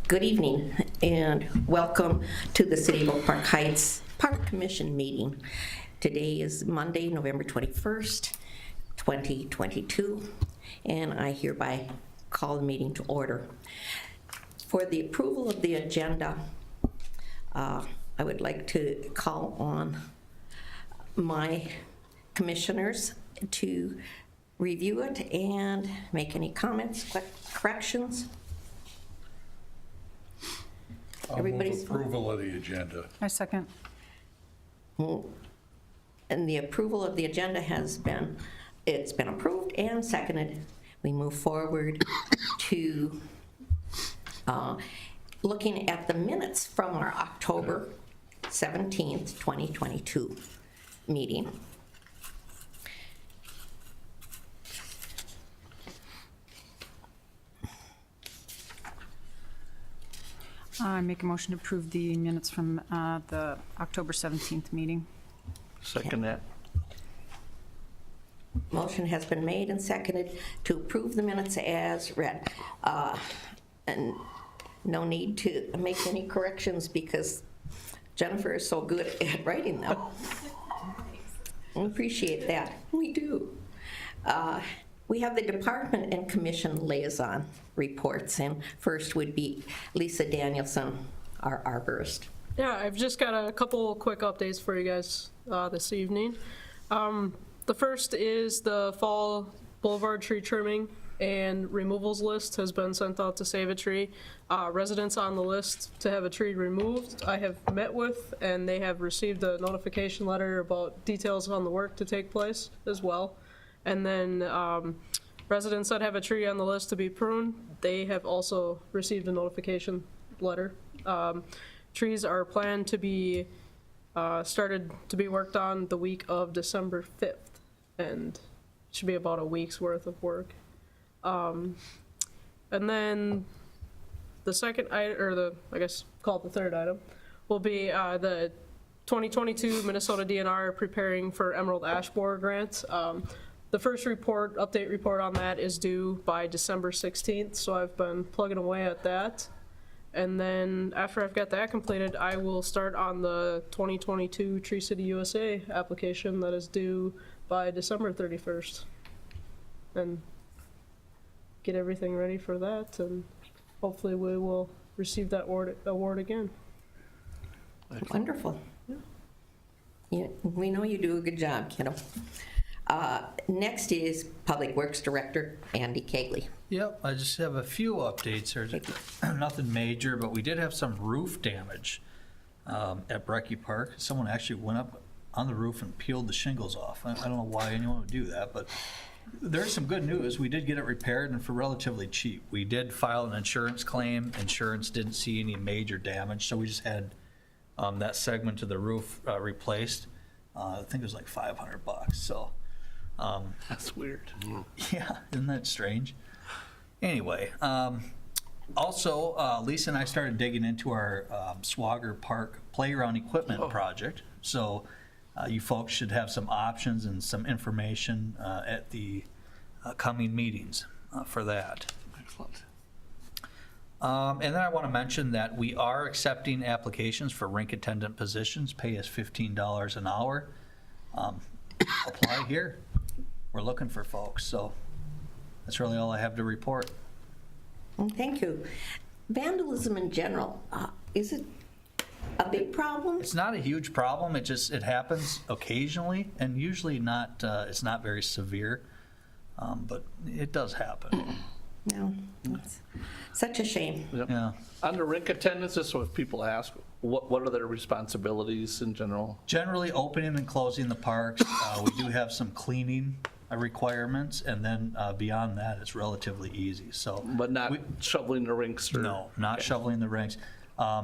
Good evening and welcome to the City of Oak Park Heights Park Commission meeting. Today is Monday, November 21st, 2022, and I hereby call the meeting to order. For the approval of the agenda, I would like to call on my commissioners to review it and make any comments, corrections. I'll Everybody's move approval of the agenda. I second. And the approval of the agenda it's been approved and seconded. We move forward to looking at the minutes from our October 17th, 2022 meeting. I make a motion to approve the minutes from the October 17th meeting. Second that. Motion has been made and seconded to approve the minutes as read. And no need to make any corrections because Jennifer is so good at writing them. We appreciate that. We do. We have the department and commission liaison reports, and first would be Lisa Danielson, our arborist. Yeah, I've just got a couple quick updates for you guys this evening. The first is the fall boulevard tree trimming and removals list has been sent out to Save a Tree. Residents on the list to have a tree removed, I have met with, and they have received a notification letter about details on the work to take place as well. And then residents that have a tree on the list to be pruned, they have also received a notification letter. Trees are planned to be started to be worked on the week of December 5th, and it should be about a week's worth of work. And then the second item, or I guess call it the third item, will be the 2022 Minnesota DNR preparing for Emerald Ash Borer grant. The first update report on that is due by December 16th, so I've been plugging away at that. And then after I've got that completed, I will start on the 2022 Tree City USA application that is due by December 31st. And get everything ready for that, and hopefully we will receive that award again. Wonderful. Yeah, we know you do a good job, kiddo. Next is Public Works Director Andy Kegley. Yep, I just have a few updates. There's nothing major, but we did have some roof damage at Brecky Park. Someone actually went up on the roof and peeled the shingles off. I don't know why anyone would do that, but there's some good news. We did get it repaired and for relatively cheap. We did file an insurance claim. Insurance didn't see any major damage, so we just had that segment of the roof replaced. I think it was like $500. So. That's weird. Yeah, isn't that strange? Anyway, also, Lisa and I started digging into our Swagger Park playground equipment project. So you folks should have some options and some information at the coming meetings for that. Excellent. And then I want to mention that we are accepting applications for rink attendant positions. Pay us $15 an hour. Apply here. We're looking for folks, so that's really all I have to report. Thank you. Vandalism in general, is it a big problem? It's not a huge problem. It happens occasionally, and usually not. It's not very severe, but it does happen. No, it's such a shame. Yep. Yeah. On the rink attendants, so if people ask, what are their responsibilities in general? Generally opening and closing the parks. We do have some cleaning requirements, and then beyond that, it's relatively easy. So, But not shoveling the rinks? Or, no, not shoveling the rinks.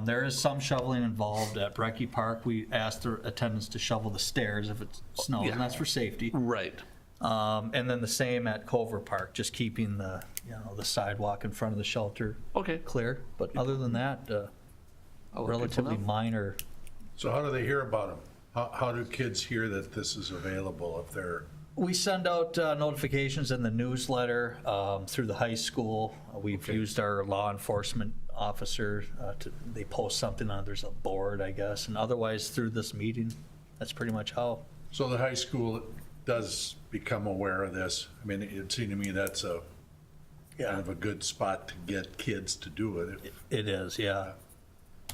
There is some shoveling involved at Brecky Park. We asked the attendants to shovel the stairs if it snows, Yeah. and that's for safety. Right. And then the same at Culver Park, just keeping the sidewalk in front of the shelter Okay. clear. But other than that, I'll let relatively people know. minor. So how do they hear about them? How do kids hear that this is available if they're We send out notifications in the newsletter through the high school. We've used our law enforcement officer, they post something on, there's a board, I guess, and otherwise through this meeting, that's pretty much how. So the high school does become aware of this. I mean, it seemed to me that's a kind of a good spot to get kids to do it. It is, yeah.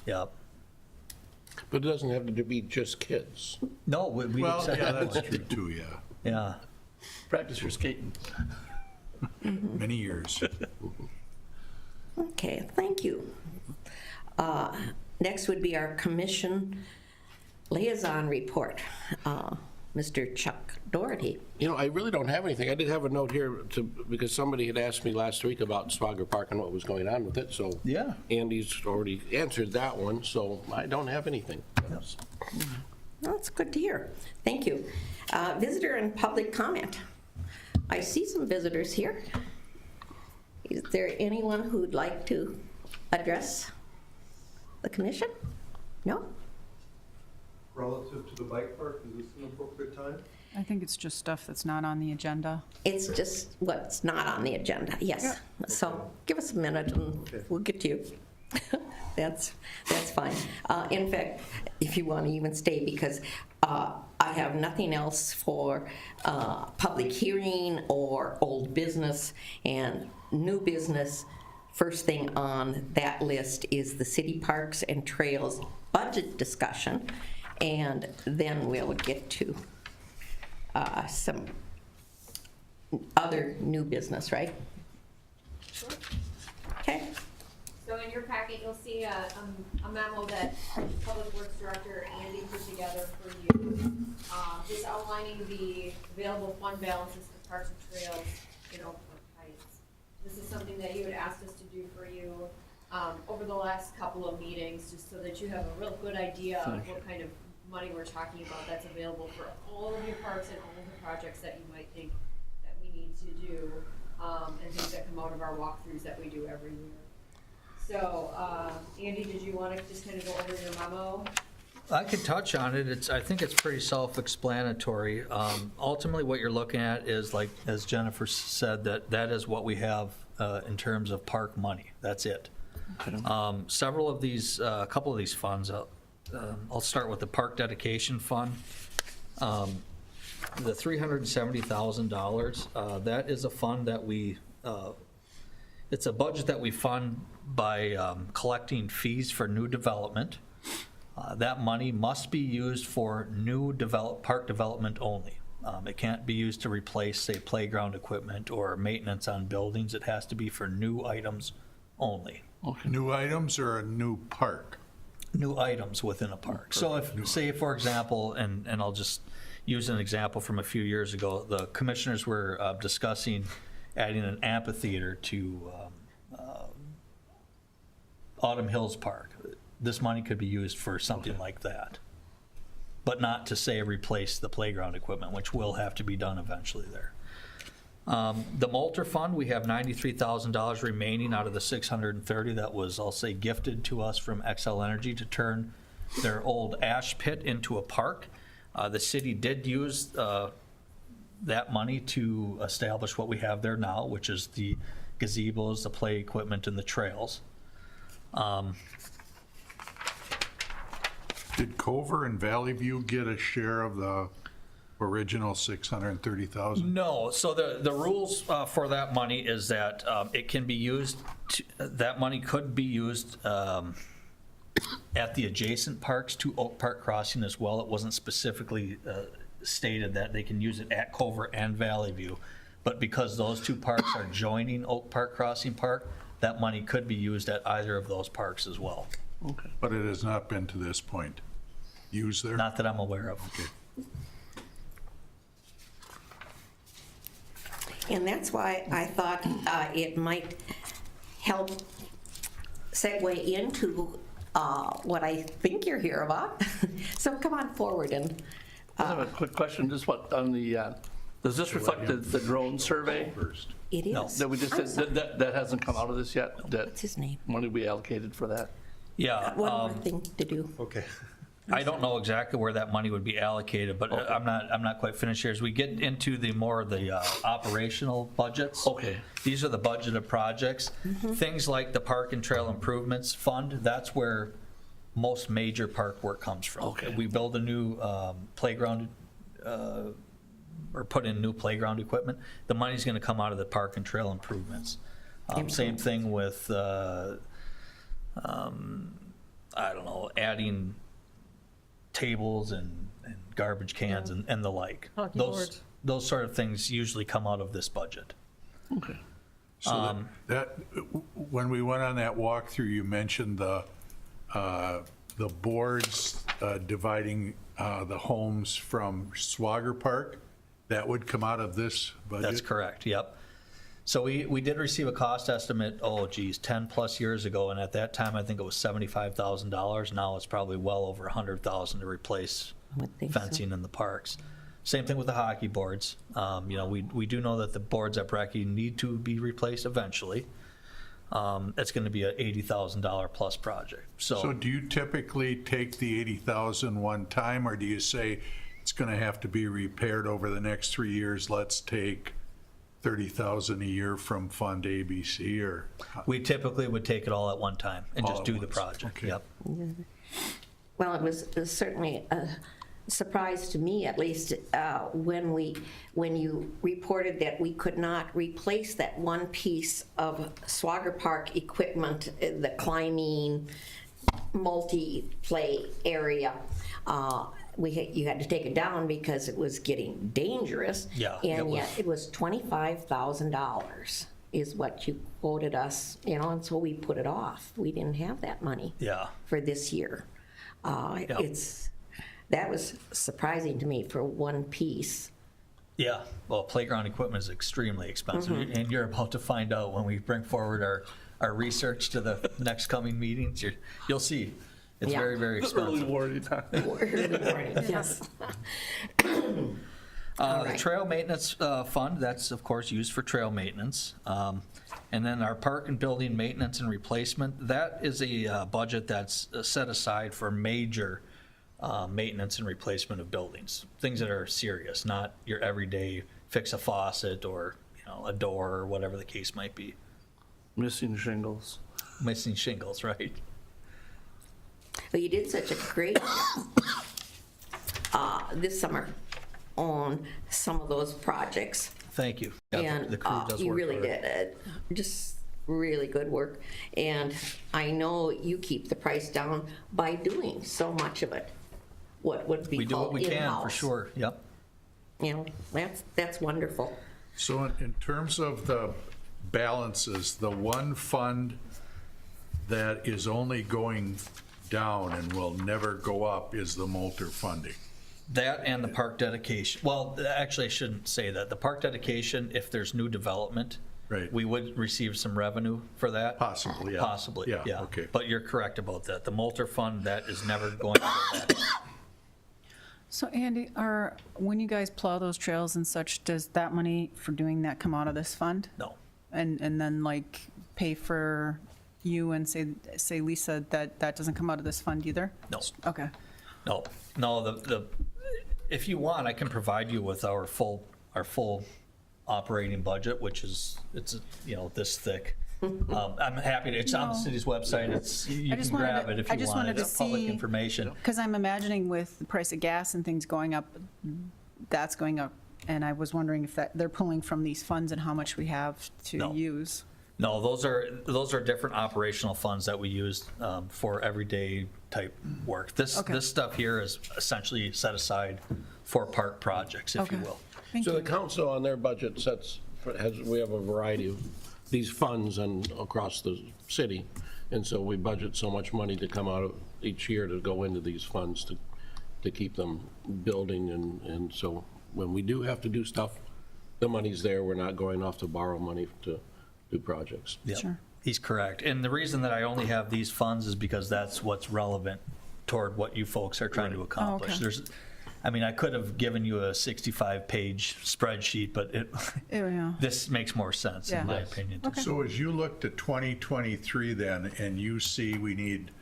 Yep. But it doesn't have to be just kids. No, we Well, accept yeah, that. that's true too, yeah. Yeah. Practice your skating. Many years. Okay, thank you. Next would be our commission liaison report. Mr. Chuck Doherty. You know, I really don't have anything. I did have a note here because somebody had asked me last week about Swagger Park and what was going on with it, so. Yeah. Andy's already answered that one, so I don't have anything. Well, that's good to hear. Thank you. Visitor and public comment. I see some visitors here. Is there anyone who'd like to address the commission? No? Relative to the bike park, is this an appropriate time? I think it's just stuff that's not on the agenda. It's just what's not on the agenda, yes. So give us a minute and we'll get to you. That's fine. In fact, if you want to even stay, because I have nothing else for public hearing or old business and new business. First thing on that list is the city parks and trails budget discussion, and then we'll get to some other new business, right? Okay. So in your packet, you'll see a memo that Public Works Director Andy put together for you, just outlining the available fund balances for parks and trails in Oak Park Heights. This is something that you had asked us to do for you over the last couple of meetings, just so that you have a real good idea of what kind of money we're talking about that's available for all of your parks and all of the projects that you might think that we need to do, and things that come out of our walkthroughs that we do every year. So, Andy, did you want to just kind of go over your memo? I could touch on it. I think it's pretty self-explanatory. Ultimately, what you're looking at is, like, as Jennifer said, that is what we have in terms of park money. That's it. Several of these, a couple of these funds, I'll start with the Park Dedication Fund. The $370,000, that is a fund that it's a budget that we fund by collecting fees for new development. That money must be used for new park development only. It can't be used to replace, say, playground equipment or maintenance on buildings. It has to be for new items only. New items or a new park? New items within a park. So if, say, for example, and I'll just use an example from a few years ago, the commissioners were discussing adding an amphitheater to Autumn Hills Park. This money could be used for something like that, but not to, say, replace the playground equipment, which will have to be done eventually there. The Moulter Fund, we have $93,000 remaining out of the $630 that was, I'll say, gifted to us from XL Energy to turn their old ash pit into a park. The city did use that money to establish what we have there now, which is the gazebos, the play equipment, and the trails. Did Cover and Valley View get a share of the original $630,000? No, so the rules for that money is that it can be used, that money could be used at the adjacent parks to Oak Park Crossing as well. It wasn't specifically stated that they can use it at Cover and Valley View, but because those two parks are joining Oak Park Crossing Park, that money could be used at either of those parks as well. Okay. But it has not been to this point used there? Not that I'm aware of. Okay. And that's why I thought it might help segue into what I think you're here about. So come on forward and, I have a quick question, just what, on the, does this reflect the drone survey First. it No. is. that we just I'm did, sorry. that hasn't come out of this yet? That What's his name? money we allocated for that? Yeah. One more thing to do. Okay. I don't know exactly where that money would be allocated, but I'm not quite finished here. As we get into the more of the operational budgets. Okay. These are the budgeted projects. Things like the Park and Trail Improvements Fund, that's where most major park work comes from. Okay. We build a new playground, or put in new playground equipment. The money's gonna come out of the Park and Trail Improvements. Same thing with, I don't know, adding tables and garbage cans and the like. Hockey Those boards. those sort of things usually come out of this budget. Okay. So that, when we went on that walkthrough, you mentioned the boards dividing the homes from Swagger Park. That would come out of this budget? That's correct, yep. So we did receive a cost estimate, 10+ years ago, and at that time, I think it was $75,000. Now it's probably well over $100,000 to replace I would think so. fencing in the parks. Same thing with the hockey boards. You know, we do know that the boards at Brecky need to be replaced eventually. It's gonna be a $80,000 plus project, So do you typically take the 80,000 one time, or do you say it's gonna have to be repaired over the next 3 years? Let's take 30,000 a year from Fund ABC, or? we typically would take it all at one time and All just at do the once, project, okay. yep. Well, it was certainly a surprise to me, at least, when you reported that we could not replace that one piece of Swagger Park equipment, the climbing, multi-play area. You had to take it down because it was getting dangerous. Yeah, it And was. yet it was $25,000 is what you quoted us, and so we put it off. We didn't have that money Yeah. for this year. Yep. That was surprising to me for one piece. Yeah, well, playground equipment is extremely expensive, and you're about to find out when we bring forward our research to the next coming meetings. You'll see, it's Yeah. very, very Early expensive. warning time. Yes. The right. trail maintenance fund, that's of course used for trail maintenance. And then our park and building maintenance and replacement, that is a budget that's set aside for major maintenance and replacement of buildings. Things that are serious, not your everyday fix a faucet or, a door or whatever the case might be. Missing shingles. Missing shingles, right? But you did such a great this summer on some of those projects. Thank you. Yeah, And the crew does you work really hard. did, just really good work. And I know you keep the price down by doing so much of it, what would be We do what called we can, for in-house. sure, yep. That's wonderful. So in terms of the balances, the one fund that is only going down and will never go up is the Moulter funding. That and the park dedication. Well, actually, I shouldn't say that. The park dedication, if there's new development, Right. we would receive some revenue for that. Possibly, yeah. Possibly, Yeah, yeah. okay. But you're correct about that. The Moulter Fund, that is never going to go back. So Andy, when you guys plow those trails and such, does that money for doing that come out of this fund? No. And then like pay for you and say Lisa, that doesn't come out of this fund either? No. Okay. No, if you want, I can provide you with our full operating budget, which is, it's, this thick. I'm happy to, it's on the No. city's website. You I can just wanted grab to- it if I you just want. wanted to It's public see- information. Because I'm imagining with the price of gas and things going up, that's going up. And I was wondering if they're pulling from these funds and how much we have to No. use. No, those are different operational funds that we use for everyday type work. This Okay. stuff here is essentially set aside for park projects, if you Okay. will. Thank So the you. council on their budget we have a variety of these funds and across the city. And so we budget so much money to come out of each year to go into these funds to keep them building. And so when we do have to do stuff, the money's there. We're not going off to borrow money to do projects. Yep. Sure. He's correct. And the reason that I only have these funds is because that's what's relevant toward what you folks are trying to accomplish. okay. I could have given you a 65-page spreadsheet, but Yeah. this makes more sense, Yeah. in my opinion. Okay. So as you look to 2023 then, and you see we need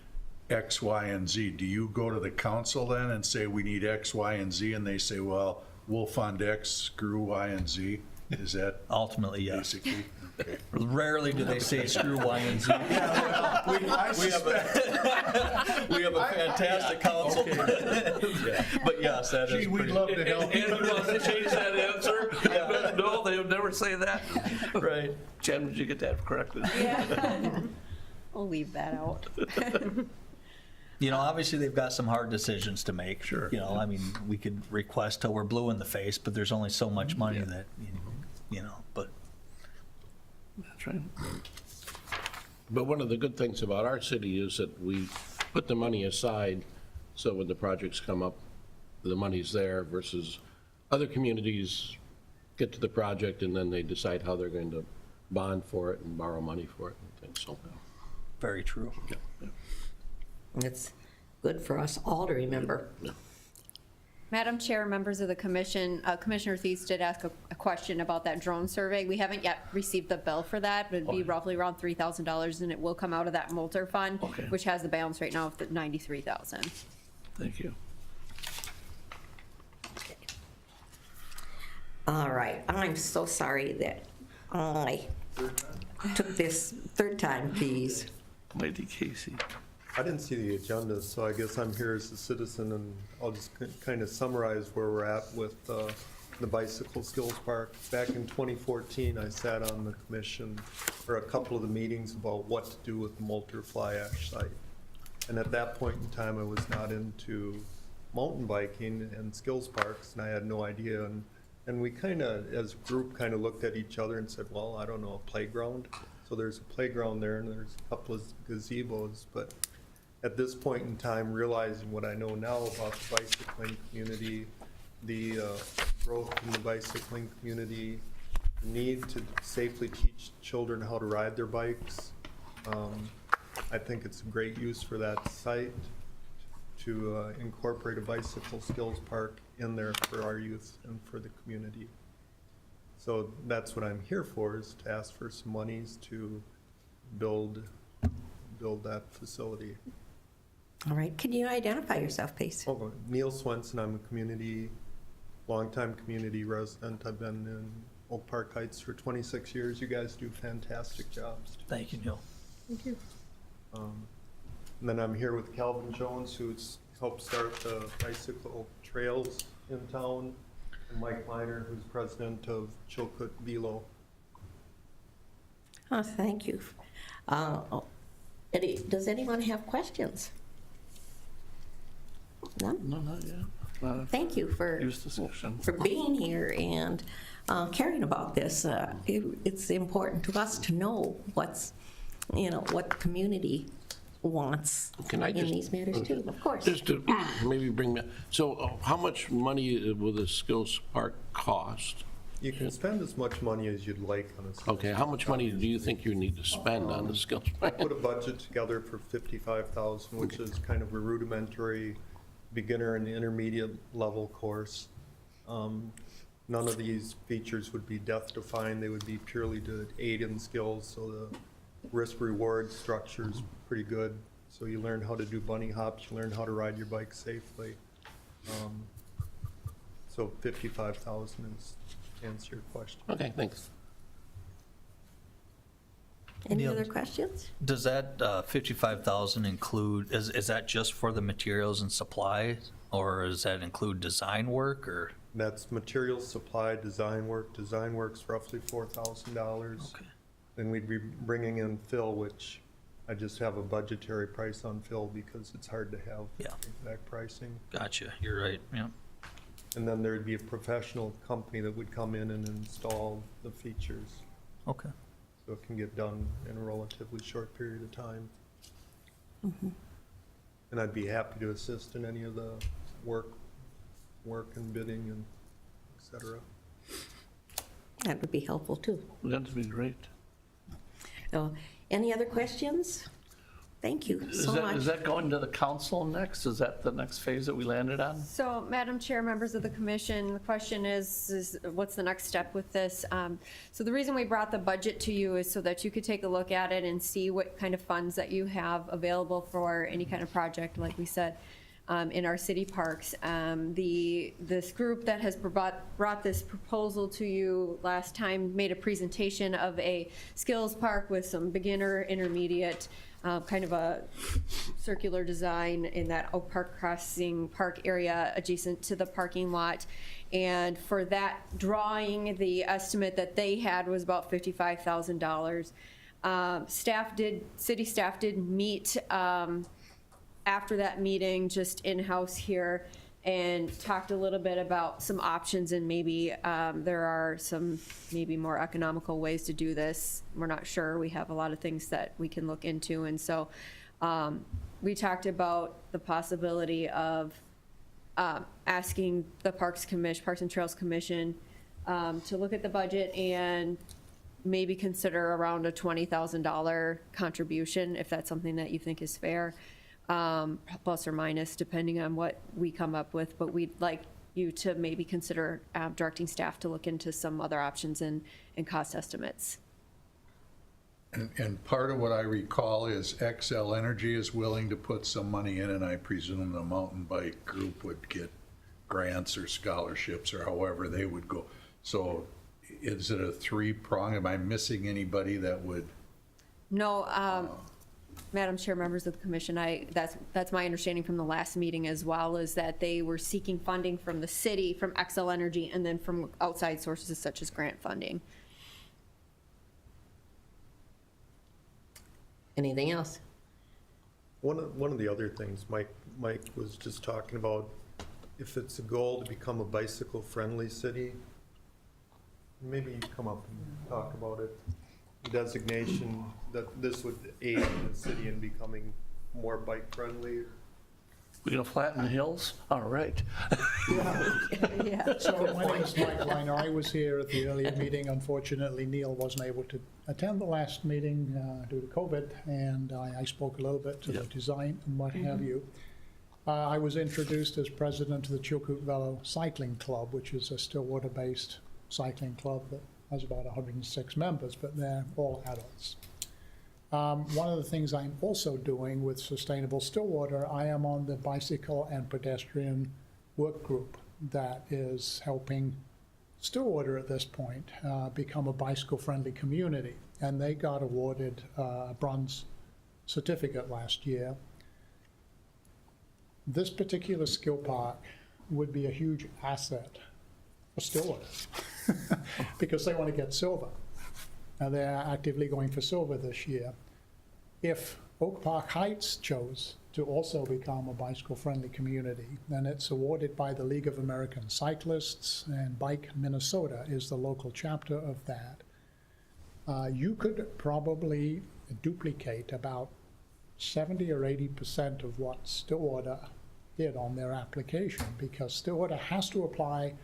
X, Y, and Z, do you go to the council then and say, we need X, Y, and Z, and they say, well, we'll fund X, screw Y and Z? Is that Ultimately, yes. basically? Okay. Rarely do they say screw Y and Z. We have a fantastic council. But yes, that is Gee, we'd pretty, love to help. And you want to change that answer? No, they would never say that. right. Jen, did you get that corrected? I'll leave that out. You know, obviously, they've got some hard decisions to make. Sure. You know, I mean, we could request till we're blue in the face, but there's only so much money that, you know, but That's right. But one of the good things about our city is that we put the money aside, so when the projects come up, the money's there, versus other communities get to the project and then they decide how they're going to bond for it and borrow money for it and things, so. very true. It's good for us all to remember. Madam Chair, members of the commission, Commissioner Thies did ask a question about that drone survey. We haven't yet received the bill for that, but it'd be roughly around $3,000, and it will come out of that Moulter Fund, Okay. which has the balance right now of the $93,000. Thank you. All right, I'm so sorry that I took this third time, please. Lady Casey. I didn't see the agenda, so I guess I'm here as a citizen, and I'll just kind of summarize where we're at with the Bicycle Skills Park. Back in 2014, I sat on the commission, or a couple of the meetings about what to do with the Moulter Fly Ash site. And at that point in time, I was not into mountain biking and skills parks, and I had no idea. And we kind of, as a group, kind of looked at each other and said, well, I don't know, a playground. So there's a playground there, and there's a couple of gazebos, but at this point in time, realizing what I know now about the bicycling community, the growth in the bicycling community, the need to safely teach children how to ride their bikes, I think it's a great use for that site to incorporate a bicycle skills park in there for our youth and for the community. So that's what I'm here for, is to ask for some monies to build that facility. All right, can you identify yourself, please? Oh, Neil Swenson, I'm a longtime community resident. I've been in Oak Park Heights for 26 years. You guys do fantastic jobs. Thank you, Neil. Thank you. And then I'm here with Calvin Jones, who's helped start the bicycle trails in town, and Mike Miner, who's president of Chilkoot Velo. Oh, thank you. Does anyone have questions? None? No, not yet. Not a Thank you for use discussion. being here and caring about this. It's important to us to know what the community wants Can I in just- these matters too, of course. Just to maybe bring that, so how much money will the skills park cost? You can spend as much money as you'd like on a skills Okay, how much money do you think you need to spend on the skills park? put a budget together for $55,000, which is kind of a rudimentary beginner and intermediate level course. None of these features would be death-defying. They would be purely to aid in skills, so the risk-reward structure is pretty good. So you learn how to do bunny hops, you learn how to ride your bike safely. So $55,000 is to answer your question. Okay, thanks. Any Neil, other questions? Does that 55,000 include, is that just for the materials and supplies? Or does that include design work or? That's materials, supply, design work. Design work's roughly $4,000. Okay. Then we'd be bringing in fill, which I just have a budgetary price on fill because it's hard to have Yeah. exact pricing. Gotcha, you're right, yeah. And then there'd be a professional company that would come in and install the features, Okay. so it can get done in a relatively short period of time. And I'd be happy to assist in any of the work and bidding and et cetera. That would be helpful too. That'd be great. Any other questions? Thank you Is so that, much. is that going to the council next? Is that the next phase that we landed on? So, Madam Chair, members of the commission, the question is what's the next step with this? So the reason we brought the budget to you is so that you could take a look at it and see what kind of funds that you have available for any kind of project, like we said, in our city parks. This group that has brought this proposal to you last time made a presentation of a skills park with some beginner, intermediate, kind of a circular design in that Oak Park Crossing Park area adjacent to the parking lot. And for that drawing, the estimate that they had was about $55,000. City staff did meet after that meeting, just in-house here, and talked a little bit about some options, and maybe there are some maybe more economical ways to do this. We're not sure. We have a lot of things that we can look into, and so we talked about the possibility of asking the Parks and Trails Commission to look at the budget and maybe consider around a $20,000 contribution, if that's something that you think is fair. Plus or minus, depending on what we come up with, but we'd like you to maybe consider directing staff to look into some other options and cost estimates. And part of what I recall is XL Energy is willing to put some money in, and I presume the mountain bike group would get grants or scholarships or however they would go. So is it a three-prong? Am I missing anybody that would? No, Madam Chair, members of the commission, that's my understanding from the last meeting as well, is that they were seeking funding from the city, from XL Energy, and then from outside sources such as grant funding. Anything else? One of the other things Mike was just talking about, if it's a goal to become a bicycle-friendly city, maybe you come up and talk about it. Designation that this would aid the city in becoming more bike-friendly. We're gonna flatten the hills? All right. Yeah. So my name is Mike Liner. I was here at the earlier meeting. Unfortunately, Neil wasn't able to attend the last meeting due to COVID, and I spoke a little bit to the design and what have you. I was introduced as president of the Chilkoot Velo Cycling Club, which is a Stillwater-based cycling club that has about 106 members, but they're all adults. One of the things I'm also doing with Sustainable Stillwater, I am on the bicycle and pedestrian work group that is helping Stillwater at this point become a bicycle-friendly community. And they got awarded a bronze certificate last year. This particular skill park would be a huge asset for Stillwater because they want to get silver. And they're actively going for silver this year. If Oak Park Heights chose to also become a bicycle-friendly community, then it's awarded by the League of American Cyclists, and Bike Minnesota is the local chapter of that. You could probably duplicate about 70 or 80% of what Stillwater did on their application, because Stillwater has to apply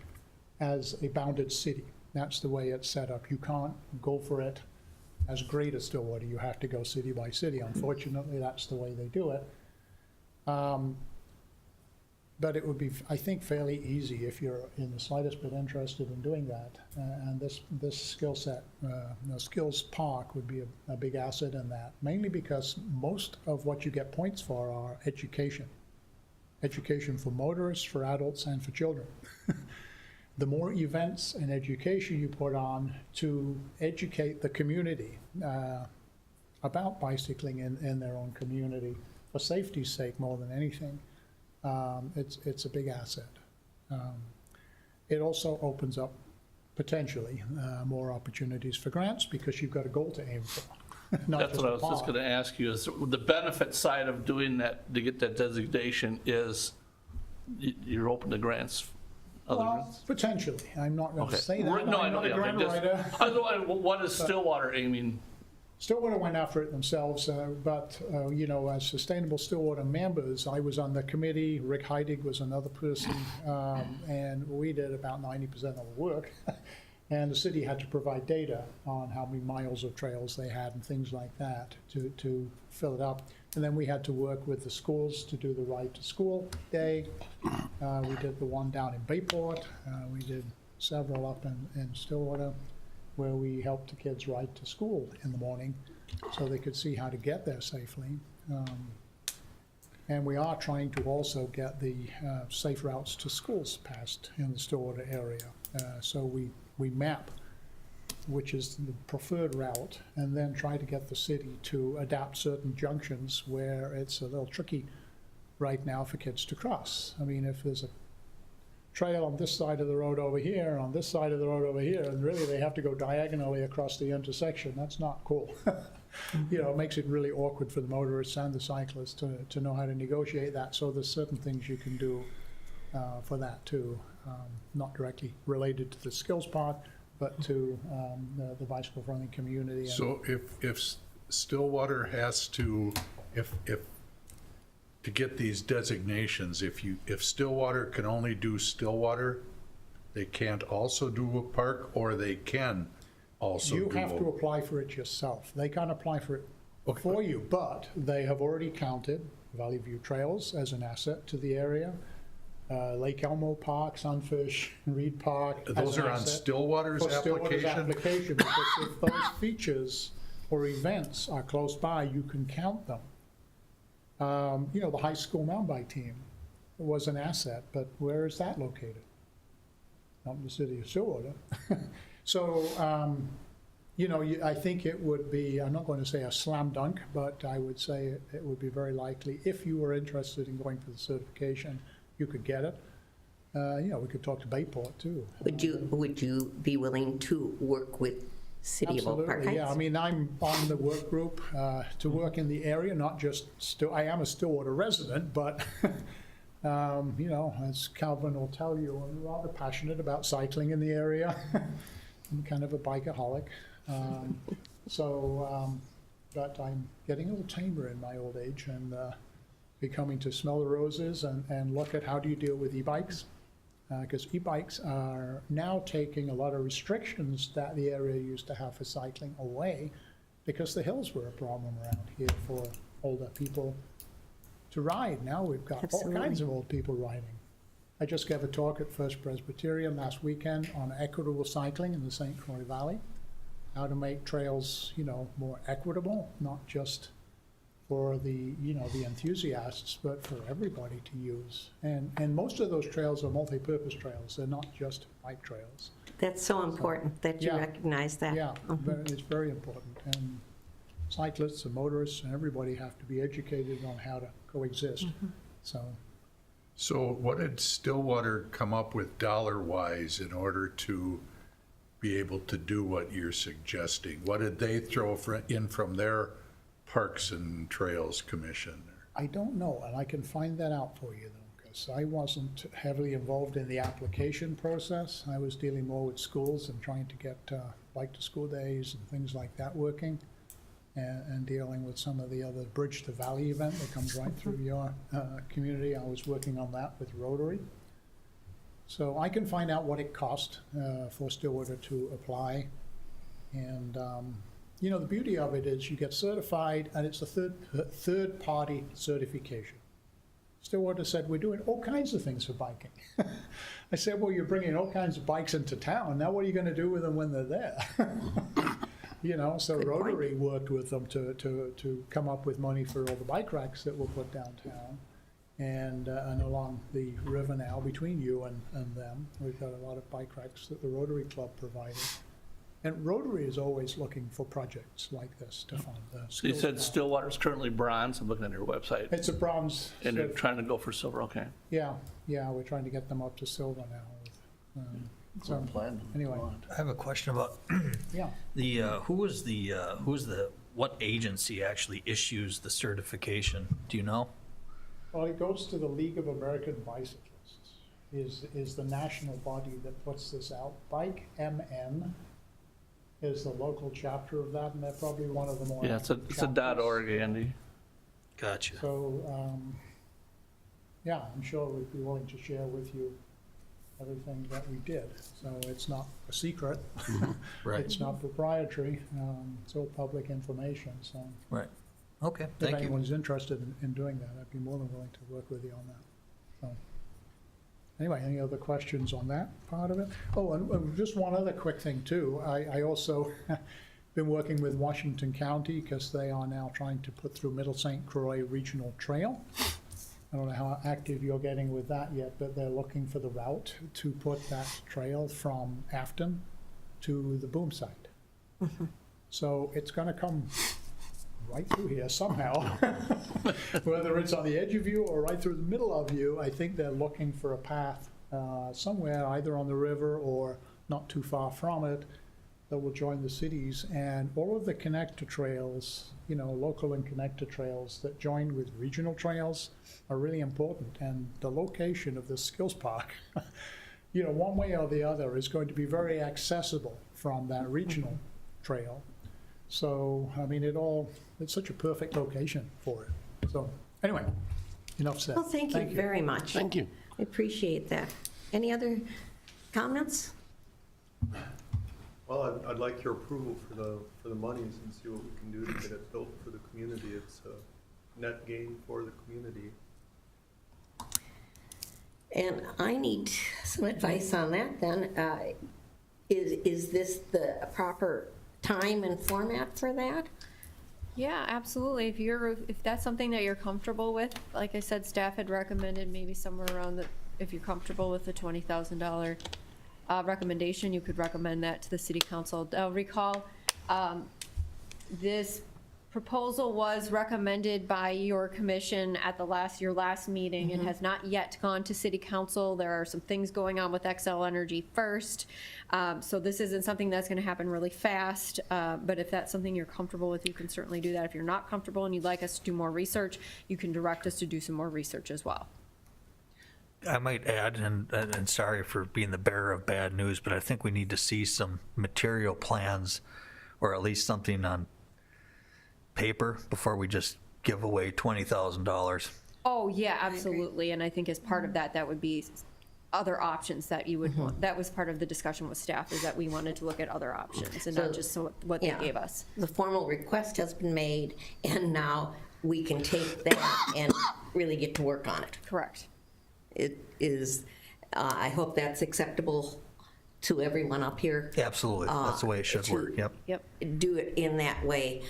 as a bounded city. That's the way it's set up. You can't go for it as great as Stillwater. You have to go city by city. Unfortunately, that's the way they do it. But it would be, I think, fairly easy if you're in the slightest bit interested in doing that. And this skill set, the skills park would be a big asset in that, mainly because most of what you get points for are education. Education for motorists, for adults, and for children. The more events and education you put on to educate the community about bicycling in their own community, for safety's sake more than anything, it's a big asset. It also opens up, potentially, more opportunities for grants because you've got a goal to aim for. That's what I was just gonna ask you, is the benefit side of doing that, to get that designation, is you're open to grants? Well, potentially. I'm not going to say that. No, I I'm know, not a grant writer. What is Stillwater aiming? Stillwater went after it themselves, but you know, as Sustainable Stillwater members, I was on the committee. Rick Heidig was another person, and we did about 90% of the work. And the city had to provide data on how many miles of trails they had and things like that to fill it up. And then we had to work with the schools to do the Ride to School Day. We did the one down in Bayport. We did several up in Stillwater, where we helped the kids ride to school in the morning so they could see how to get there safely. And we are trying to also get the safe routes to schools passed in the Stillwater area. So we map which is the preferred route, and then try to get the city to adapt certain junctions where it's a little tricky right now for kids to cross. I mean, if there's a trail on this side of the road over here, on this side of the road over here, and really they have to go diagonally across the intersection, that's not cool. You know, it makes it really awkward for the motorists and the cyclists to know how to negotiate that. So there's certain things you can do for that too, not directly related to the skills part, but to the bicycle-friendly community. So if Stillwater has to, if to get these designations, if Stillwater can only do Stillwater, they can't also do a park, or they can also do. You have to apply for it yourself. They can't apply for it for you, but they have already counted Valley View Trails as an asset to the area. Lake Elmo Park, Sunfish, Reed Park. Those are on Stillwater's application? Application, because if those features or events are close by, you can count them. You know, the high school mountain bike team was an asset, but where is that located? Not in the city of Stillwater. So, you know, I think it would be, I'm not going to say a slam dunk, but I would say it would be very likely, if you were interested in going for the certification, you could get it. You know, we could talk to Bayport too. Would you be willing to work with City of Oak Park Absolutely, Heights? yeah. I mean, I'm on the work group to work in the area, not just, I am a Stillwater resident, but, you know, as Calvin will tell you, I'm rather passionate about cycling in the area. I'm kind of a bikeaholic. But I'm getting a little tamer in my old age and becoming to smell the roses and look at how do you deal with e-bikes. Because e-bikes are now taking a lot of restrictions that the area used to have for cycling away, because the hills were a problem around here for older people to ride. Now we've got all kinds of old people riding. I just gave a talk at First Presbyterian last weekend on equitable cycling in the St. Croix Valley, how to make trails, you know, more equitable, not just for the, you know, the enthusiasts, but for everybody to use. And most of those trails are multi-purpose trails. They're not just bike trails. That's so important that you Yeah. recognize that. Yeah, it's very important. And cyclists and motorists and everybody have to be educated on how to coexist. So what did Stillwater come up with dollar-wise in order to be able to do what you're suggesting? What did they throw in from their Parks and Trails Commission? I don't know, and I can find that out for you though, because I wasn't heavily involved in the application process. I was dealing more with schools and trying to get bike to school days and things like that working, and dealing with some of the other Bridge to Valley event that comes right through your community. I was working on that with Rotary. So I can find out what it cost for Stillwater to apply. And you know, the beauty of it is you get certified, and it's a third-party certification. Stillwater said, we're doing all kinds of things for biking. I said, well, you're bringing all kinds of bikes into town. Now what are you going to do with them when they're there? You know, so Rotary worked with them to come up with money for all the bike racks that were put downtown. And along the river now, between you and them, we've got a lot of bike racks that the Rotary Club provided. And Rotary is always looking for projects like this to fund. You said Stillwater's currently bronze. I'm looking at your website. It's a bronze. And they're trying to go for silver, okay. Yeah, we're trying to get them up to silver now. So, anyway, I have a question about yeah. what agency actually issues the certification? Do you know? Well, it goes to the League of American Bicyclists, is the national body that puts this out. Bike MN is the local chapter of that, and they're probably one of the more. Yeah, it's a .org, Andy. Gotcha. So, yeah, I'm sure we'd be willing to share with you everything that we did. So it's not a secret. Right. It's not proprietary. It's all public information, so. Right. Okay, If thank you. anyone's interested in doing that, I'd be more than willing to work with you on that. So, anyway, any other questions on that part of it? Oh, and just one other quick thing too. I also been working with Washington County because they are now trying to put through Middle St. Croix Regional Trail. I don't know how active you're getting with that yet, but they're looking for the route to put that trail from Afton to the boom site. So it's gonna come right through here somehow. Whether it's on the edge of you or right through the middle of you, I think they're looking for a path somewhere, either on the river or not too far from it, that will join the cities. And all of the connector trails, you know, local and connector trails that join with regional trails are really important. And the location of the skills park, you know, one way or the other is going to be very accessible from that regional trail. So, I mean, it's such a perfect location for it. So, anyway, enough said. Well, thank you very much. Thank you. I appreciate that. Any other comments? Well, I'd like your approval for the monies and see what we can do to get it built for the community. It's a net gain for the community. And I need some advice on that then. Is this the proper time and format for that? Yeah, absolutely. If that's something that you're comfortable with, like I said, staff had recommended maybe somewhere around if you're comfortable with the $20,000 recommendation, you could recommend that to the city council. Recall, this proposal was recommended by your commission at your last meeting and has not yet gone to city council. There are some things going on with Xcel Energy first. So this isn't something that's gonna happen really fast, but if that's something you're comfortable with, you can certainly do that. If you're not comfortable and you'd like us to do more research, you can direct us to do some more research as well. I might add, and sorry for being the bearer of bad news, but I think we need to see some material plans, or at least something on paper, before we just give away $20,000. Oh, yeah, absolutely. And I think as part of that, that would be other options that you would want. That was part of the discussion with staff, is that we wanted to look at other options and not just what they Yeah. gave us. The formal request has been made, and now we can take that and really get to work on it. Correct. It is, I hope that's acceptable to everyone up here. Absolutely, that's the way it should to work, yep. Yep. Do it in that way.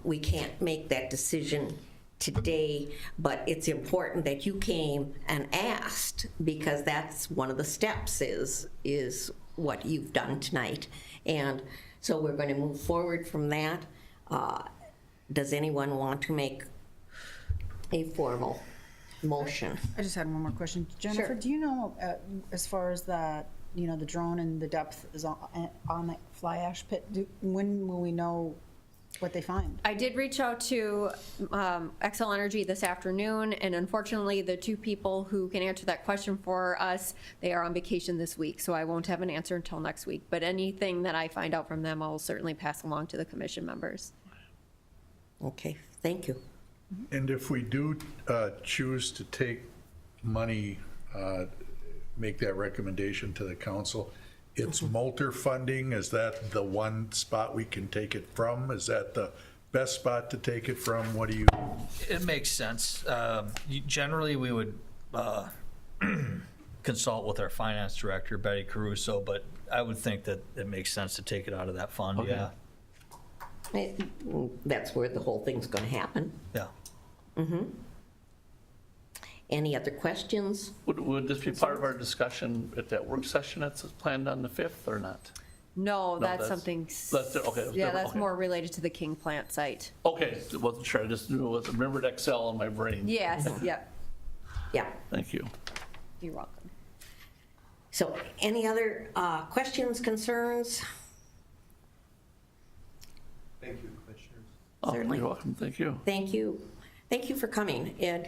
We can't make that decision today, but it's important that you came and asked, because that's one of the steps is what you've done tonight. And so we're going to move forward from that. Does anyone want to make a formal motion? I just had one more question. Jennifer, Sure. do you know, as far as that, you know, the drone and the depth is on the fly ash pit, when will we know what they find? I did reach out to Xcel Energy this afternoon, and unfortunately, the two people who can answer that question for us, they are on vacation this week, so I won't have an answer until next week. But anything that I find out from them, I will certainly pass along to the commission members. Okay, thank you. And if we do choose to take money, make that recommendation to the council, it's Moulter funding, is that the one spot we can take it from? Is that the best spot to take it from? What do you? It makes sense. Generally, we would consult with our finance director, Betty Caruso, but I would think that it makes sense to take it out of that fund, Okay. yeah. That's where the whole thing's going to happen. Yeah. Any other questions? Would this be part of our discussion at that work session that's planned on the 5th or not? No, that's that's- something. that's- okay, that's Yeah, different, that's okay. more related to the King plant site. Okay, wasn't sure, I just knew it was, remembered Excel in my brain. Yes, yep, Yeah. Thank you. you're welcome. So any other questions, concerns? Thank you, commissioners. Oh, Certainly. You're welcome, thank you. Thank you. Thank you for coming and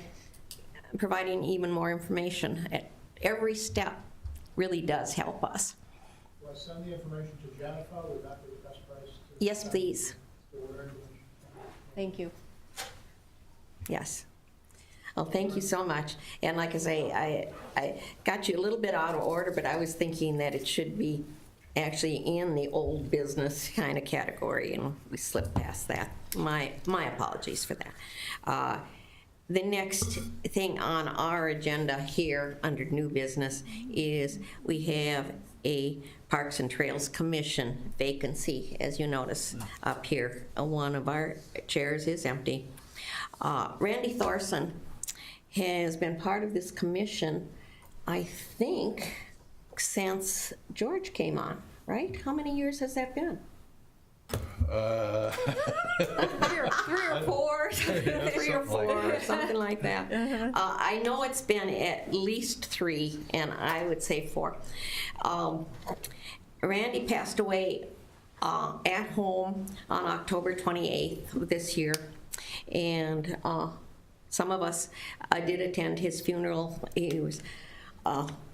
providing even more information. At every step really does help us. Do I send the information to Jennifer? Would that be the best place? Yes, please. Thank you. Yes. Well, thank you so much. And like I say, I got you a little bit out of order, but I was thinking that it should be actually in the old business kind of category, and we slipped past that. My apologies for that. The next thing on our agenda here under new business is we have a Parks and Trails Commission vacancy, as you notice up here. One of our chairs is empty. Randy Thorson has been part of this commission, I think, since George came on, right? How many years has that been? Three or four, something like that. I know it's been at least 3, and I would say 4. Randy passed away at home on October 28th this year, and some of us did attend his funeral. He was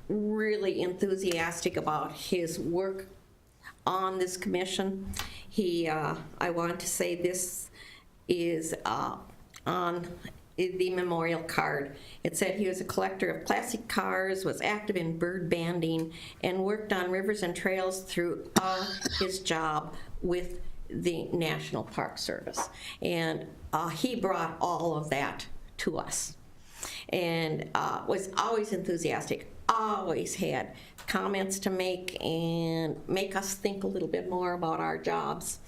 really enthusiastic about his work on this commission. I want to say this is on the memorial card. It said he was a collector of classic cars, was active in bird banding, and worked on rivers and trails throughout his job with the National Park Service. And he brought all of that to us, and was always enthusiastic, always had comments to make and make us think a little bit more about our jobs.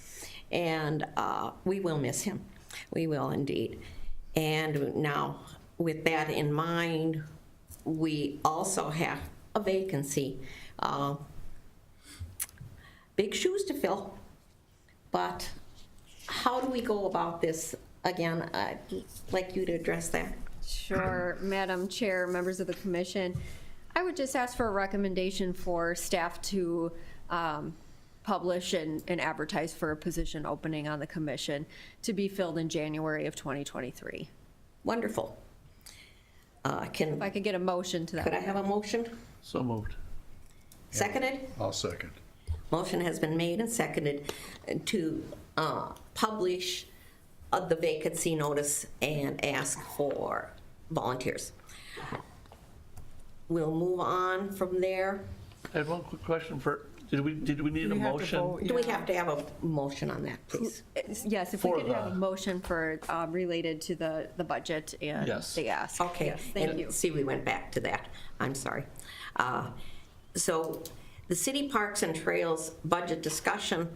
And we will miss him. We will indeed. And now, with that in mind, we also have a vacancy. Big shoes to fill, but how do we go about this? Again, I'd like you to address that. Sure, Madam Chair, members of the commission. I would just ask for a recommendation for staff to publish and advertise for a position opening on the commission to be filled in January of 2023. Wonderful. If I could get a motion to that. Could I have a motion? So moved. Seconded? I'll second. Motion has been made and seconded to publish the vacancy notice and ask for volunteers. We'll move on from there. I have one quick question for, did we need a We have to motion? vote, Do we yeah. have to have a motion on that, please? Yes, if we For could have the- a motion for, related to the budget and Yes. the ask. Okay. Yes, thank and you. See, we went back to that. I'm sorry. So the City Parks and Trails budget discussion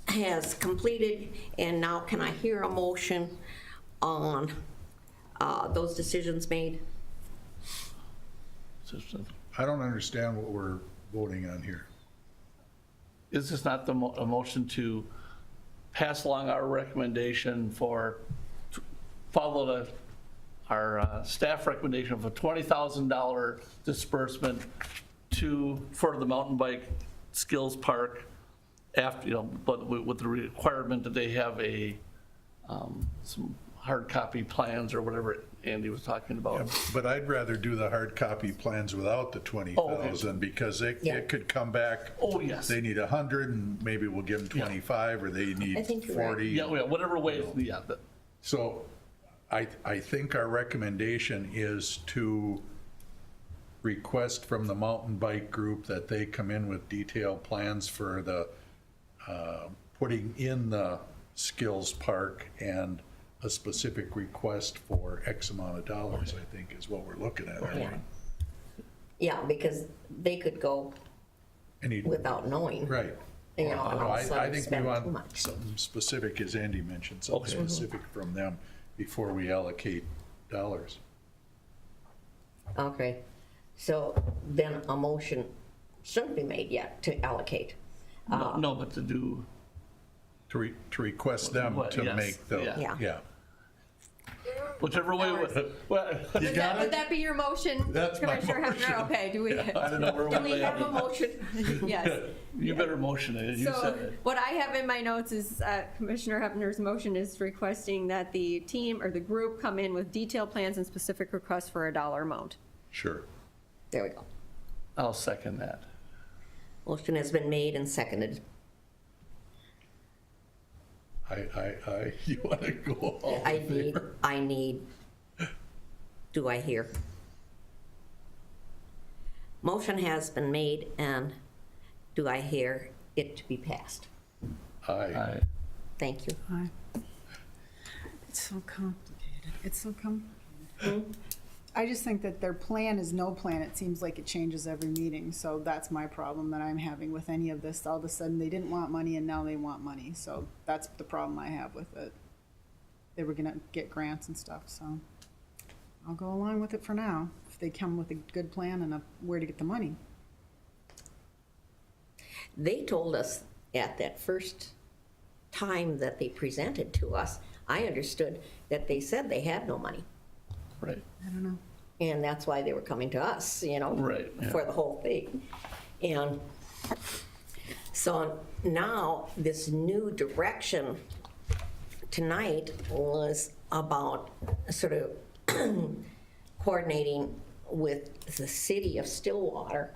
has completed, and now can I hear a motion on those decisions made? I don't understand what we're voting on here. Is this not a motion to pass along our recommendation to follow our staff recommendation of a $20,000 disbursement for the mountain bike skills park after, but with the requirement that they have some hard copy plans or whatever Andy was talking about. But I'd rather do the hard copy plans without the 20,000 because it could come back. Oh, yes. They need 100 and maybe we'll give them 25 or they I need think you're right. 40. Yeah, whatever way, yeah. So I think our recommendation is to request from the mountain bike group that they come in with detailed plans for the putting in the skills park and a specific request for X amount of dollars, I think is what we're looking at. aren't we? Yeah. Yeah, because they could go Any- without knowing. Right. You know, and all of a I sudden think we spend too want much. something specific, as Andy mentioned, something Okay. specific from them before we allocate dollars. Okay, so then a motion shouldn't be made yet to allocate. No, but to do, To request them to Yes, make the, yeah. yeah. whichever way. Well, Would that be your motion? That's my Commissioner Hefner? motion. Okay, do we? I don't know where Do we we're have a at. motion? Yes. You better motion it, you So said it. what I have in my notes is Commissioner Hefner's motion is requesting that the team or the group come in with detailed plans and specific requests for a dollar amount. Sure. There we go. I'll second that. Motion has been made and seconded. You want to go all in favor? Do I hear? Motion has been made and Do I hear it to be passed? Aye. Thank you. It's so complicated. It's so complicated. I just think that their plan is no plan. It seems like it changes every meeting. So that's my problem that I'm having with any of this. All of a sudden, they didn't want money and now they want money. So that's the problem I have with it. They were gonna get grants and stuff, so I'll go along with it for now. If they come with a good plan and where to get the money. They told us at that first time that they presented to us, I understood that they said they had no money. Right. I don't know. And that's why they were coming to us, you know, Right, yeah. for the whole thing. And so now this new direction tonight was about sort of coordinating with the city of Stillwater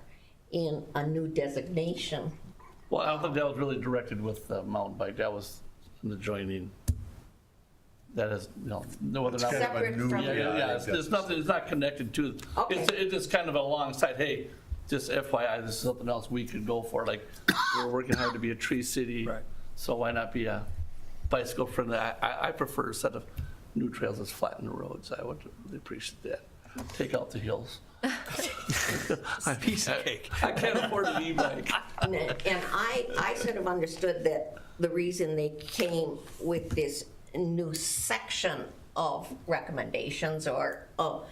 in a new designation. Well, I don't think that was really directed with the mountain bike. That was in the joining. That is, no other. It's kind of a Separate new. from- Yeah, there's nothing, it's not connected to, Okay. it's just kind of alongside, hey, just FYI, this is something else we could go for, like, we're working hard to be a tree city. Right. So why not be a bicycle friendly? I prefer a set of new trails that's flatten the roads. I would really appreciate that. Take out the hills. Piece of cake. I can't afford an e-bike. And I sort of understood that the reason they came with this new section of recommendations or of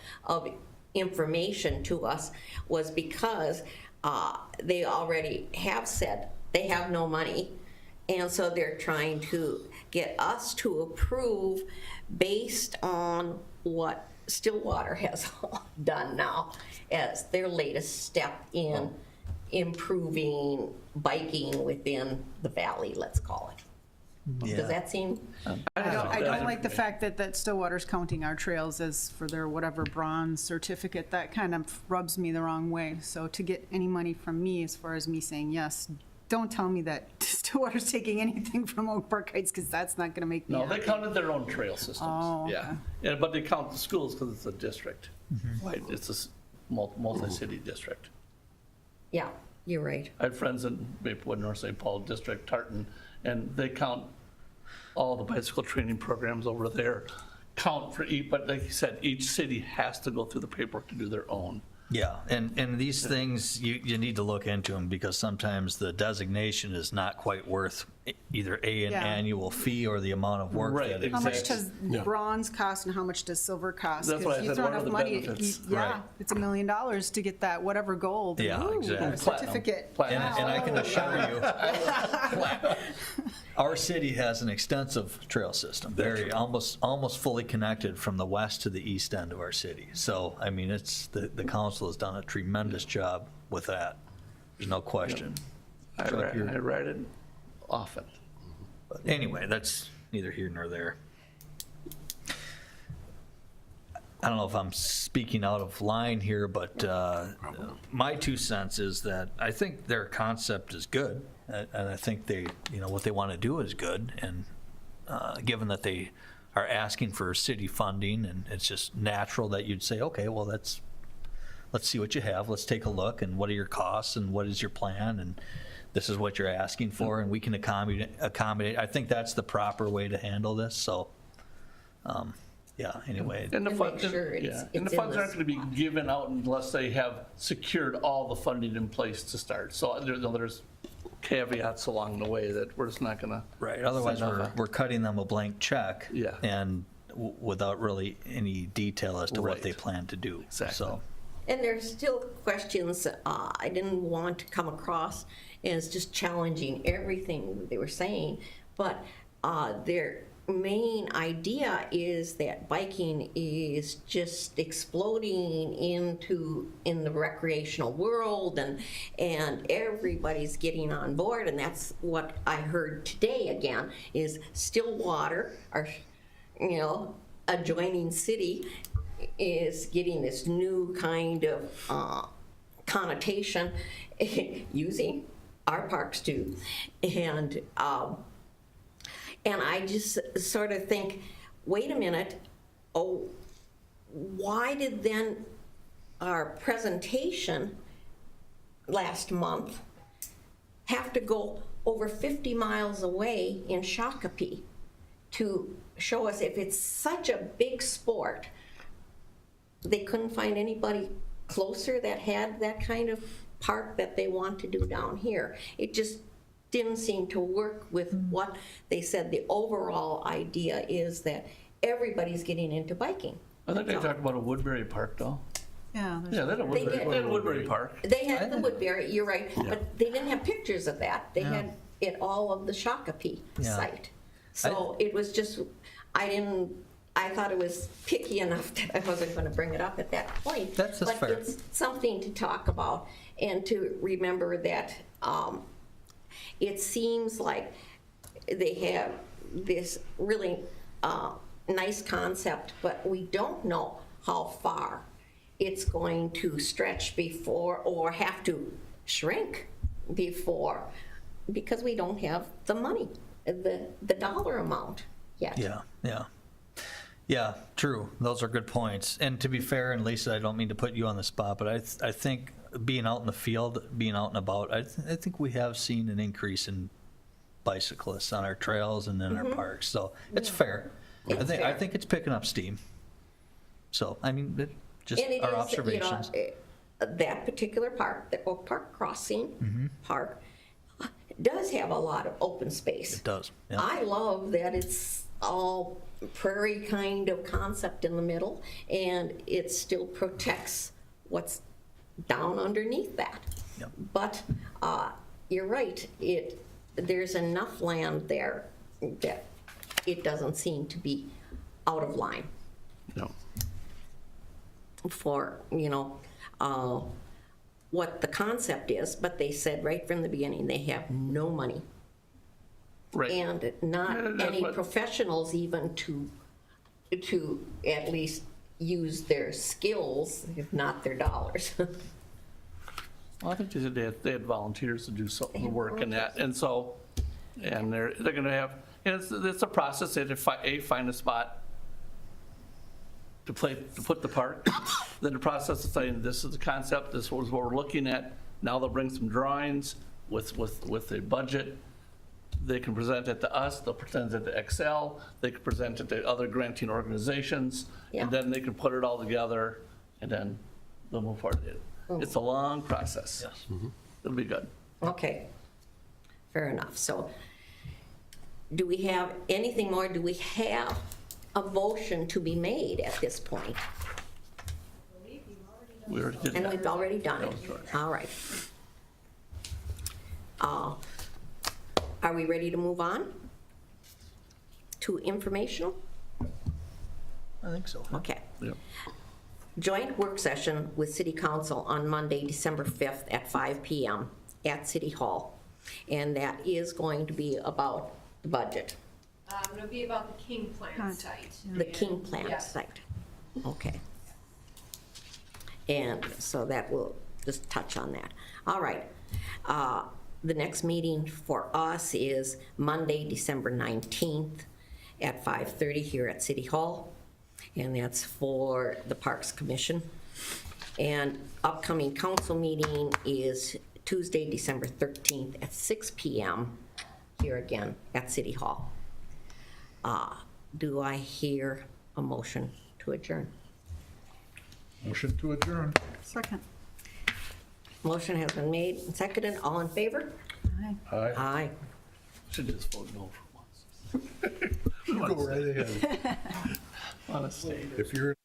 information to us was because they already have said they have no money. And so they're trying to get us to approve based on what Stillwater has done now as their latest step in improving biking within the valley, let's call it. Does that seem? I don't like the fact that Stillwater's counting our trails as for their whatever bronze certificate. That kind of rubs me the wrong way. So to get any money from me, as far as me saying yes, don't tell me that Stillwater's taking anything from Oak Park Heights, because that's not going to make me No, they happy. counted their own trail systems. Oh, Yeah, okay. yeah, but they count the schools because it's a district. Right, it's a multi-city district. Yeah, you're right. I had friends in Maplewood, North St. Paul District, Tartan, and they count all the bicycle training programs over there, count for each, but like you said, each city has to go through the paperwork to do their own. Yeah, and these things, you need to look into them because sometimes the designation is not quite worth either an Yeah. annual fee or the amount of work Right, that it How much Exactly. does bronze cost and how much does silver cost? That's why I 'Cause you said, throw what are enough the money, benefits? yeah, Right. it's $1 million to get that whatever gold. Yeah, Ooh, exactly. a certificate. Platinum. And I can assure you, our city has an extensive trail system, very, almost fully connected from the west to the east end of our city. So, I mean, it's, the council has done a tremendous job with that. There's no question. I ride it often. But anyway, that's neither here nor there. I don't know if I'm speaking out of line here, but my 2 cents is that I think their concept is good, and I think they, what they want to do is good, and given that they are asking for city funding, and it's just natural that you'd say, okay, well, let's see what you have, let's take a look, and what are your costs, and what is your plan, and this is what you're asking for, and we can accommodate. I think that's the proper way to handle this, so, yeah, anyway. And the And funds, make sure it's- yeah, and it's the in funds the aren't going to be given out unless they have secured all the funding in place to start. So there's caveats along the way that we're just not going to. Right, otherwise we're cutting them a blank check. Yeah. And without really any detail as to what they Right. plan to do. Exactly. So, And there's still questions I didn't want to come across as just challenging everything that they were saying, but their main idea is that biking is just exploding in the recreational world, and everybody's getting on board, and that's what I heard today again, is Stillwater, our adjoining city, is getting this new kind of connotation using our parks too. And I just sort of think, wait a minute, why did then our presentation last month have to go over 50 miles away in Shakopee to show us if it's such a big sport, they couldn't find anybody closer that had that kind of park that they want to do down here. It just didn't seem to work with what they said. The overall idea is that everybody's getting into biking. I think they talked about a Woodbury Park, though. Yeah, Yeah, they had a They Woodbury, did. they had a Woodbury Park. They had the Woodbury, you're right, but they didn't have pictures of that. They had it all of the Shakopee Yeah. site. So it was just, I thought it was picky enough that I wasn't gonna bring it up at that point. That's just fair. But it's something to talk about and to remember that, it seems like they have this really, nice concept, but we don't know how far it's going to stretch before, or have to shrink before, because we don't have the money, the dollar amount yet. Yeah, true. Those are good points. And to be fair, and Lisa, I don't mean to put you on the spot, but I think being out in the field, being out and about, I think we have seen an increase in bicyclists on our trails and in our parks. So it's fair. It's I fair. think it's picking up steam. So, I mean, just And it our is, observations. That particular park, the Oak Park Crossing Park, does have a lot of open space. It does, yeah. I love that it's all prairie kind of concept in the middle, and it still protects what's down underneath that. Yep. But you're right, there's enough land there that it doesn't seem to be out of line No. for, what the concept is, but they said right from the beginning, they have no money. Right. And Yeah, not that's any what- professionals even to at least use their skills, if not their dollars. Well, I think they said they had volunteers to do some of the work in that, and so, and they're gonna have, and it's a process. They had to find a spot to put the park. Then the process of saying, this is the concept, this was what we're looking at. Now they'll bring some drawings with a budget. They can present it to us, they'll present it to Excel, they can present it to other granting organizations, Yeah. and then they can put it all together, and then they'll move forward. It's a long process. Yes. It'll be good. Okay, fair enough. So do we have anything more? Do we have a motion to be made at this point? We already did And that. we've already done it. That was correct. All right. Are we ready to move on to informational? I think so. Okay. Yep. Joint work session with City Council on Monday, December 5th at 5 PM at City Hall. And that is going to be about the budget, It'll be about the King Plant site. the King Plant Yes. site. Okay. And so that will just touch on that. All right. The next meeting for us is Monday, December 19th at 5:30 here at City Hall. And that's for the Parks Commission. And upcoming council meeting is Tuesday, December 13th at 6 PM here again at City Hall. Do I hear a motion to adjourn? Motion to adjourn. Second. Motion has been made and seconded. All in favor? Aye. Aye. Aye. Should just vote no for once. Go right ahead. Honestly. If you're